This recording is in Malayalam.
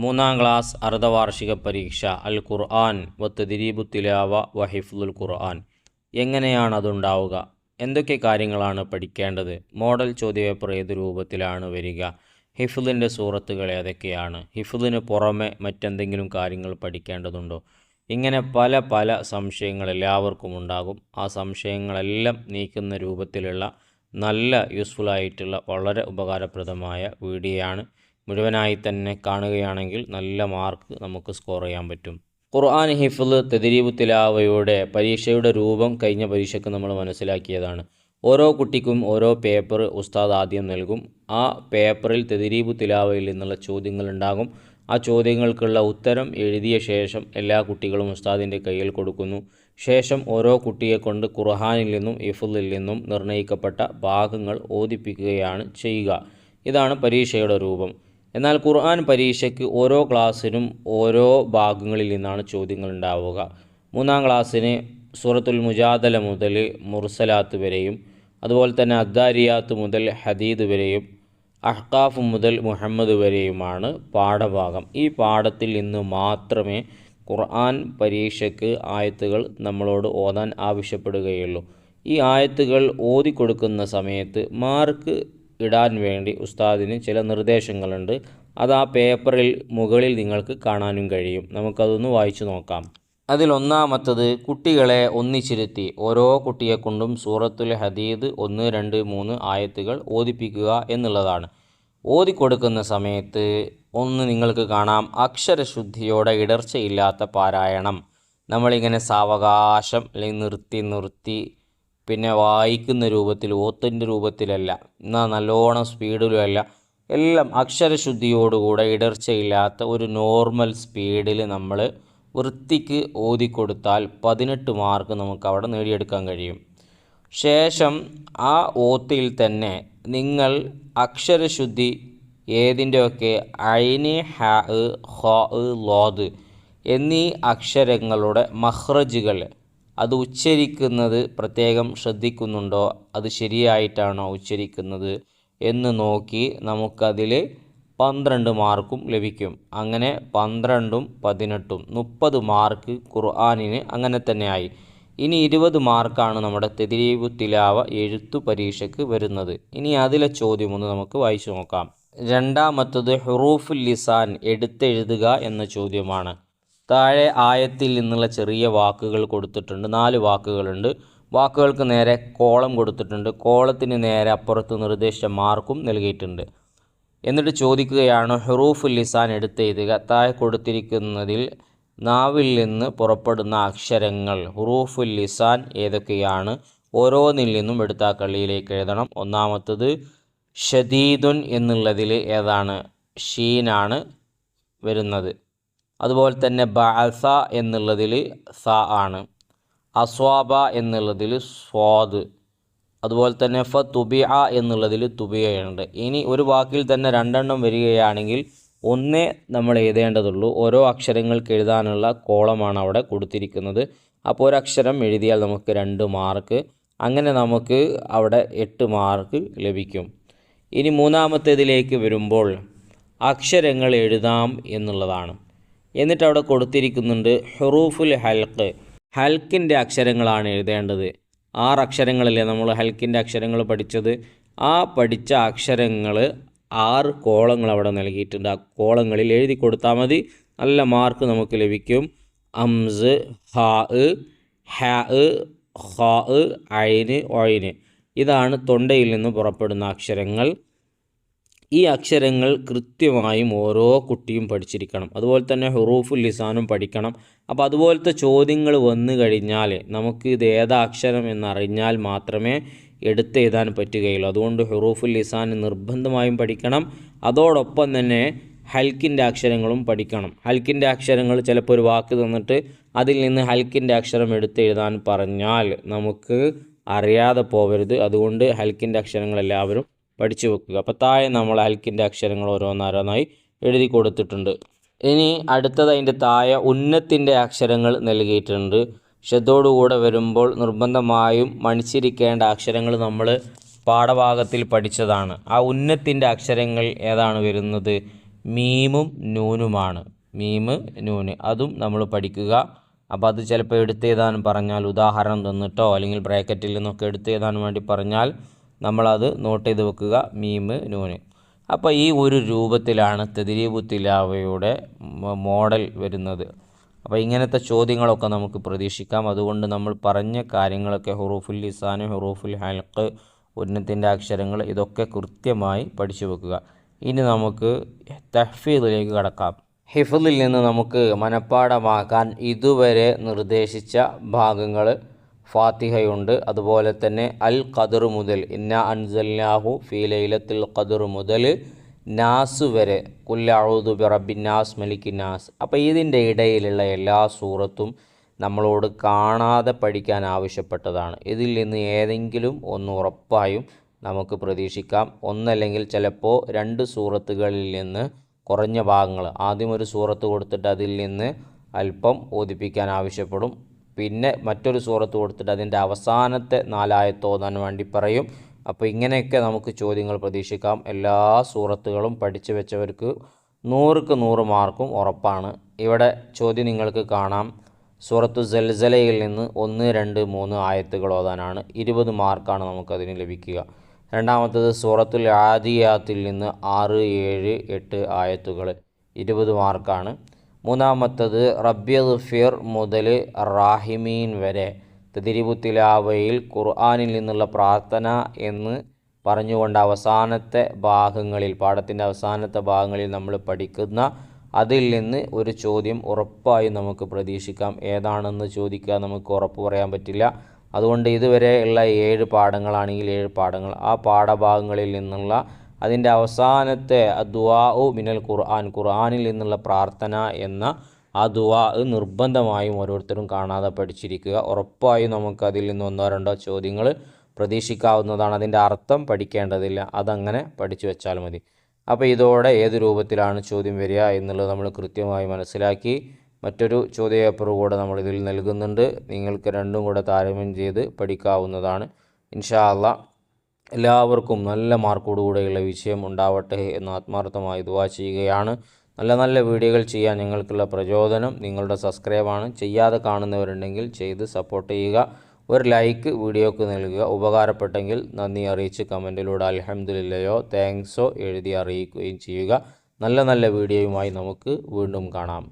മൂന്നാം ക്ലാസ് അർദ്ധവാർഷിക പരീക്ഷ അൽ ഖുർആൻ വത്തദ്രീബു തിലാവ വഹിഫ്ലുൽ ഖുർആൻ. എങ്ങനെയാണ് അതുണ്ടാവുക? എന്തൊക്കെ കാര്യങ്ങളാണ് പഠിക്കേണ്ടത്? മോഡൽ ചോദ്യപേപ്പർ ഏത് രൂപത്തിലാണ് വരിക? ഹിഫ്ലിൻ്റെ സൂറത്തുകൾ ഏതൊക്കെയാണ്? ഹിഫ്ലിന് പുറമെ മറ്റെന്തെങ്കിലും കാര്യങ്ങൾ പഠിക്കേണ്ടതുണ്ടോ? ഇങ്ങനെ പല സംശയങ്ങൾ എല്ലാവർക്കും ഉണ്ടാകും. ആ സംശയങ്ങളെല്ലാം നീക്കുന്ന രൂപത്തിലുള്ള നല്ല യൂസ്ഫുള്ളായിട്ടുള്ള വളരെ ഉപകാരപ്രദമായ വീഡിയോയാണ്. മുഴുവനായി തന്നെ കാണുകയാണെങ്കിൽ നല്ല മാർക്ക് നമുക്ക് സ്കോർ ചെയ്യാൻ പറ്റും. ഖുർആൻ ഹിഫ്ള് തദ്രീബു തിലാവയുടെ പരീക്ഷയുടെ രൂപം കഴിഞ്ഞ പരീക്ഷയ്ക്ക് നമ്മൾ മനസ്സിലാക്കിയതാണ്. ഓരോ കുട്ടിക്കും ഓരോ പേപ്പർ ഉസ്താദ് ആദ്യം നൽകും. ആ പേപ്പറിൽ തദ്രീബു തിലാവയിൽ നിന്നുള്ള ചോദ്യങ്ങൾ ഉണ്ടാകും. ആ ചോദ്യങ്ങൾക്കുള്ള ഉത്തരം എഴുതിയ ശേഷം എല്ലാ കുട്ടികളും ഉസ്താദിൻ്റെ കയ്യിൽ കൊടുക്കുന്നു. ശേഷം ഓരോ കുട്ടിയെ കൊണ്ട് ഖുർആനിൽ നിന്നും ഹിഫ്ളിൽ നിന്നും നിർണ്ണയിക്കപ്പെട്ട ഭാഗങ്ങൾ ഓതിപ്പിക്കുകയാണ് ചെയ്യുക. ഇതാണ് പരീക്ഷയുടെ രൂപം. എന്നാൽ ഖുർആൻ പരീക്ഷയ്ക്ക് ഓരോ ക്ലാസ്സിനും ഓരോ ഭാഗങ്ങളിൽ നിന്നാണ് ചോദ്യങ്ങൾ ഉണ്ടാവുക. മൂന്നാം ക്ലാസ്സിന് സൂറത്തുൽ മുജാദല മുതൽ മുർസലാത്ത് വരെയും, അതുപോലെ തന്നെ അദ്ദാരിയാത്ത് മുതൽ ഹദീദ് വരെയും, അഹ്കാഫ് മുതൽ മുഹമ്മദ് വരെയുമാണ് പാഠഭാഗം. ഈ പാഠത്തിൽ നിന്ന് മാത്രമേ ഖുർആൻ പരീക്ഷയ്ക്ക് ആയത്തുകൾ നമ്മളോട് ഓതാൻ ആവശ്യപ്പെടുകയുള്ളൂ. ഈ ആയത്തുകൾ ഓതിക്കൊടുക്കുന്ന സമയത്ത് മാർക്ക് ഇടാൻ വേണ്ടി ഉസ്താദിന് ചില നിർദ്ദേശങ്ങളുണ്ട്. അത് ആ പേപ്പറിൽ മുകളിൽ നിങ്ങൾക്ക് കാണാനും കഴിയും. നമുക്കതൊന്ന് വായിച്ചു നോക്കാം. അതിലൊന്നാമത്തത് കുട്ടികളെ ഒന്നിച്ചിരുത്തി ഓരോ കുട്ടിയെ കൊണ്ടും സൂറത്തുൽ ഹദീദ് 1, 2, 3 ആയത്തുകൾ ഓതിപ്പിക്കുക എന്നുള്ളതാണ്. ഓതിക്കൊടുക്കുന്ന സമയത്ത് നിങ്ങൾക്ക് കാണാം, അക്ഷരശുദ്ധിയോടെ ഇടർച്ചയില്ലാത്ത പാരായണം. നമ്മളിങ്ങനെ സാവകാശം അല്ലെങ്കിൽ നിർത്തി പിന്നെ വായിക്കുന്ന രൂപത്തിൽ, ഓത്തിൻ്റെ രൂപത്തിലല്ല, എന്നാൽ നല്ലോണം സ്പീഡിലുമല്ല, എല്ലാം അക്ഷരശുദ്ധിയോടുകൂടെ ഇടർച്ചയില്ലാത്ത ഒരു നോർമൽ സ്പീഡിൽ നമ്മൾ വൃത്തിക്ക് ഓതിക്കൊടുത്താൽ 18 മാർക്ക് നമുക്ക് അവിടെ നേടിയെടുക്കാൻ കഴിയും. ശേഷം ആ ഓത്തിൽ തന്നെ നിങ്ങൾ അക്ഷരശുദ്ധി ഏതിൻ്റെയൊക്കെ ഐന്, ഹ, ഹ, ലോദ് എന്നീ അക്ഷരങ്ങളുടെ മഖ്റജുകൾ അത് ഉച്ചരിക്കുന്നത് പ്രത്യേകം ശ്രദ്ധിക്കുന്നുണ്ടോ, അത് ശരിയായിട്ടാണോ ഉച്ചരിക്കുന്നത് എന്ന് നോക്കി നമുക്കതിൽ 12 മാർക്കും ലഭിക്കും. അങ്ങനെ 12ഉം 18ഉം 30 മാർക്ക് ഖുർആനിന് അങ്ങനെ തന്നെയായി. ഇനി 20 മാർക്കാണ് നമ്മുടെ തദ്രീബു തിലാവ എഴുത്തു പരീക്ഷയ്ക്ക് വരുന്നത്. ഇനി അതിലെ ചോദ്യം ഒന്ന് നമുക്ക് വായിച്ചു നോക്കാം. രണ്ടാമത്തത് ഹുറൂഫുൽ ലിസാൻ എടുത്തെഴുതുക എന്ന ചോദ്യമാണ്. താഴെ ആയത്തിൽ നിന്നുള്ള ചെറിയ വാക്കുകൾ കൊടുത്തിട്ടുണ്ട്. 4 വാക്കുകളുണ്ട്. വാക്കുകൾക്ക് നേരെ കോളം കൊടുത്തിട്ടുണ്ട്. കോളത്തിന് നേരെ അപ്പുറത്ത് നിർദ്ദേശിച്ച മാർക്കും നൽകിയിട്ടുണ്ട്. എന്നിട്ട് ചോദിക്കുകയാണ് ഹുറൂഫുൽ ലിസാൻ എടുത്തെഴുതുക. താഴെ കൊടുത്തിരിക്കുന്നതിൽ നാവിൽ നിന്ന് പുറപ്പെടുന്ന അക്ഷരങ്ങൾ ഹുറൂഫുൽ ലിസാൻ ഏതൊക്കെയാണ്? ഓരോന്നിൽ നിന്നും എടുത്ത കള്ളിയിലേക്ക് എഴുതണം. ഒന്നാമത്തത് ഷദീദുൻ എന്നുള്ളതിൽ ഏതാണ്? ഷീനാണ് വരുന്നത്. അതുപോലെ തന്നെ ബഅസ എന്നുള്ളതിൽ സ ആണ്. അസ്വാബ എന്നുള്ളതിൽ സ്വാദ്. അതുപോലെ തന്നെ ഫതുബിഅ എന്നുള്ളതിൽ തുബിയയുണ്ട്. ഇനി ഒരു വാക്കിൽ തന്നെ 2 എണ്ണം വരികയാണെങ്കിൽ ഒന്നേ നമ്മൾ എഴുതേണ്ടതുള്ളൂ. ഓരോ അക്ഷരങ്ങൾക്ക് എഴുതാനുള്ള കോളമാണ് അവിടെ കൊടുത്തിരിക്കുന്നത്. അപ്പോൾ ഒരക്ഷരം എഴുതിയാൽ നമുക്ക് 2 മാർക്ക്. അങ്ങനെ നമുക്ക് അവിടെ 8 മാർക്ക് ലഭിക്കും. ഇനി മൂന്നാമത്തേതിലേക്ക് വരുമ്പോൾ അക്ഷരങ്ങൾ എഴുതാം എന്നുള്ളതാണ്. എന്നിട്ട് അവിടെ കൊടുത്തിരിക്കുന്നുണ്ട് ഹുറൂഫുൽ ഹൽക്ക്. ഹൽക്കിൻ്റെ അക്ഷരങ്ങളാണ് എഴുതേണ്ടത്. 6 അക്ഷരങ്ങളല്ലേ നമ്മൾ ഹൽക്കിൻ്റെ അക്ഷരങ്ങൾ പഠിച്ചത്. ആ പഠിച്ച അക്ഷരങ്ങൾ 6 കോളങ്ങൾ അവിടെ നൽകിയിട്ടുണ്ട്. ആ കോളങ്ങളിൽ എഴുതി കൊടുത്താൽ മതി. നല്ല മാർക്ക് നമുക്ക് ലഭിക്കും. അംസ്, ഹാ, ഹ, ഖ, ഐന്, ഒയിന് ഇതാണ് തൊണ്ടയിൽ നിന്ന് പുറപ്പെടുന്ന അക്ഷരങ്ങൾ. ഈ അക്ഷരങ്ങൾ കൃത്യമായും ഓരോ കുട്ടിയും പഠിച്ചിരിക്കണം. അതുപോലെ തന്നെ ഹുറൂഫുൽ ലിസാനും പഠിക്കണം. അപ്പോൾ അതുപോലത്തെ ചോദ്യങ്ങൾ വന്നു കഴിഞ്ഞാൽ നമുക്ക് ഇത് ഏതാ അക്ഷരം എന്നറിഞ്ഞാൽ മാത്രമേ എടുത്തെഴുതാൻ പറ്റുകയുള്ളൂ. അതുകൊണ്ട് ഹുറൂഫുൽ ലിസാൻ നിർബന്ധമായും പഠിക്കണം. അതോടൊപ്പം തന്നെ ഹൽക്കിൻ്റെ അക്ഷരങ്ങളും പഠിക്കണം. ഹൽക്കിൻ്റെ അക്ഷരങ്ങൾ ചിലപ്പോൾ ഒരു വാക്ക് തന്നിട്ട് അതിൽ നിന്ന് ഹൽക്കിൻ്റെ അക്ഷരം എടുത്തെഴുതാൻ പറഞ്ഞാൽ നമുക്ക് അറിയാതെ പോകരുത്. അതുകൊണ്ട് ഹൽക്കിൻ്റെ അക്ഷരങ്ങൾ എല്ലാവരും പഠിച്ചു വെക്കുക. അപ്പോൾ താഴെ നമ്മൾ ഹൽക്കിൻ്റെ അക്ഷരങ്ങൾ ഓരോന്നോരോന്നായി എഴുതി കൊടുത്തിട്ടുണ്ട്. ഇനി അടുത്തത് അതിൻ്റെ താഴെ ഉന്നത്തിൻ്റെ അക്ഷരങ്ങൾ നൽകിയിട്ടുണ്ട്. ഷദ്ദോടുകൂടെ വരുമ്പോൾ നിർബന്ധമായും മണിച്ചിരിക്കേണ്ട അക്ഷരങ്ങൾ നമ്മൾ പാഠഭാഗത്തിൽ പഠിച്ചതാണ്. ആ ഉന്നത്തിൻ്റെ അക്ഷരങ്ങൾ ഏതാണ് വരുന്നത്? മീമും നൂനുമാണ്. മീമ് നൂന് അതും നമ്മൾ പഠിക്കുക. അപ്പോൾ അത് ചിലപ്പോൾ എടുത്തെഴുതാൻ പറഞ്ഞാൽ ഉദാഹരണം തന്നിട്ടോ അല്ലെങ്കിൽ ബ്രാക്കറ്റിൽ നിന്നൊക്കെ എടുത്തെഴുതാൻ വേണ്ടി പറഞ്ഞാൽ നമ്മളത് നോട്ട് ചെയ്ത് വെക്കുക, മീമ് നൂന്. അപ്പോൾ ഈ ഒരു രൂപത്തിലാണ് തദ്രീബു തിലാവയുടെ മോഡൽ വരുന്നത്. അപ്പോൾ ഇങ്ങനത്തെ ചോദ്യങ്ങളൊക്കെ നമുക്ക് പ്രതീക്ഷിക്കാം. അതുകൊണ്ട് നമ്മൾ പറഞ്ഞ കാര്യങ്ങളൊക്കെ ഹുറൂഫുൽ ലിസാൻ, ഹുറൂഫുൽ ഹൽഖ്, ഉന്നത്തിൻ്റെ അക്ഷരങ്ങൾ ഇതൊക്കെ കൃത്യമായി പഠിച്ചു വെക്കുക. ഇനി നമുക്ക് തഹ്ഫീദിലേക്ക് കടക്കാം. ഹിഫ്ളിൽ നിന്ന് നമുക്ക് മനഃപ്പാഠമാക്കാൻ ഇതുവരെ നിർദ്ദേശിച്ച ഭാഗങ്ങൾ ഫാത്തിഹയുണ്ട്. അതുപോലെ തന്നെ അൽ ഖദർ മുതൽ ഇന്നാ അൻസൽനാഹു ഫീ ലൈലത്തുൽ ഖദർ മുതൽ നാസ് വരെ ഖുൽ അഊദു ബിറബ്ബിൻ നാസ് മലിക്കിൻ നാസ്. അപ്പോൾ ഇതിൻ്റെ ഇടയിലുള്ള എല്ലാ സൂറത്തും നമ്മളോട് കാണാതെ പഠിക്കാൻ ആവശ്യപ്പെട്ടതാണ്. ഇതിൽ നിന്ന് ഏതെങ്കിലും ഒന്ന് ഉറപ്പായും നമുക്ക് പ്രതീക്ഷിക്കാം. ഒന്നല്ലെങ്കിൽ ചിലപ്പോൾ 2 സൂറത്തുകളിൽ നിന്ന് കുറഞ്ഞ ഭാഗങ്ങൾ, ആദ്യം ഒരു സൂറത്ത് കൊടുത്തിട്ട് അതിൽ നിന്ന് അല്പം ഓതിപ്പിക്കാൻ ആവശ്യപ്പെടും. പിന്നെ മറ്റൊരു സൂറത്ത് കൊടുത്തിട്ട് അതിൻ്റെ അവസാനത്തെ 4 ആയത്ത് ഓതാൻ വേണ്ടി പറയും. അപ്പോൾ ഇങ്ങനെയൊക്കെ നമുക്ക് ചോദ്യങ്ങൾ പ്രതീക്ഷിക്കാം. എല്ലാ സൂറത്തുകളും പഠിച്ചു വെച്ചവർക്ക് 100ക്ക് 100 മാർക്കും ഉറപ്പാണ്. ഇവിടെ ചോദ്യം നിങ്ങൾക്ക് കാണാം. സൂറത്തു സൽസലയിൽ നിന്ന് 1, 2, 3 ആയത്തുകൾ ഓതാനാണ്. 20 മാർക്കാണ് നമുക്കതിന് ലഭിക്കുക. രണ്ടാമത്തത് സൂറത്തുൽ ആദിയാത്തിൽ നിന്ന് 6, 7, 8 ആയത്തുകൾ 20 മാർക്കാണ്. മൂന്നാമത്തത് റബ്ബിഗ്ഫിർ മുതൽ റാഹിമീൻ വരെ തദ്രീബു തിലാവയിൽ ഖുർആനിൽ നിന്നുള്ള പ്രാർത്ഥന എന്ന് പറഞ്ഞുകൊണ്ട് അവസാനത്തെ ഭാഗങ്ങളിൽ, പാഠത്തിൻ്റെ അവസാനത്തെ ഭാഗങ്ങളിൽ നമ്മൾ പഠിക്കുന്ന അതിൽ നിന്ന് ഒരു ചോദ്യം ഉറപ്പായും നമുക്ക് പ്രതീക്ഷിക്കാം. ഏതാണെന്ന് ചോദിക്കാൻ നമുക്ക് ഉറപ്പ് പറയാൻ പറ്റില്ല. അതുകൊണ്ട് ഇതുവരെ ഉള്ള 7 പാഠങ്ങളാണെങ്കിൽ 7 പാഠങ്ങൾ, ആ പാഠഭാഗങ്ങളിൽ നിന്നുള്ള അതിൻ്റെ അവസാനത്തെ ദുആഉ മിനൽ ഖുർആൻ, ഖുർആനിൽ നിന്നുള്ള പ്രാർത്ഥന എന്ന ആ ദുആ നിർബന്ധമായും ഓരോരുത്തരും കാണാതെ പഠിച്ചിരിക്കുക. ഉറപ്പായും നമുക്ക് അതിൽ നിന്ന് 1-2 ചോദ്യങ്ങൾ പ്രതീക്ഷിക്കാവുന്നതാണ്. അതിൻ്റെ അർത്ഥം പഠിക്കേണ്ടതില്ല, അതങ്ങനെ പഠിച്ചു വെച്ചാൽ മതി. അപ്പോൾ ഇതോടെ ഏത് രൂപത്തിലാണ് ചോദ്യം വരിക എന്നുള്ളത് നമ്മൾ കൃത്യമായി മനസ്സിലാക്കി. മറ്റൊരു ചോദ്യപേപ്പർ കൂടെ നമ്മളിതിൽ നൽകുന്നുണ്ട്. നിങ്ങൾക്ക് രണ്ടും കൂടെ താരതമ്യം ചെയ്ത് പഠിക്കാവുന്നതാണ്. ഇൻഷാ അല്ലാഹ് എല്ലാവർക്കും നല്ല മാർക്കോടുകൂടെയുള്ള വിജയം ഉണ്ടാവട്ടെ എന്ന് ആത്മാർത്ഥമായി ദുആ ചെയ്യുകയാണ്. നല്ല നല്ല വീഡിയോകൾ ചെയ്യാൻ ഞങ്ങൾക്കുള്ള പ്രചോദനം നിങ്ങളുടെ സബ്സ്ക്രൈബാണ്. ചെയ്യാതെ കാണുന്നവരുണ്ടെങ്കിൽ ചെയ്ത് സപ്പോർട്ട് ചെയ്യുക. ഒരു ലൈക്ക് വീഡിയോക്ക് നൽകുക. ഉപകാരപ്പെട്ടെങ്കിൽ നന്ദി അറിയിച്ച് കമൻറ്റിലൂടെ അൽഹംദുലില്ലയോ താങ്ക്സോ എഴുതി അറിയിക്കുകയും ചെയ്യുക. നല്ല നല്ല വീഡിയോയുമായി നമുക്ക് വീണ്ടും കാണാം.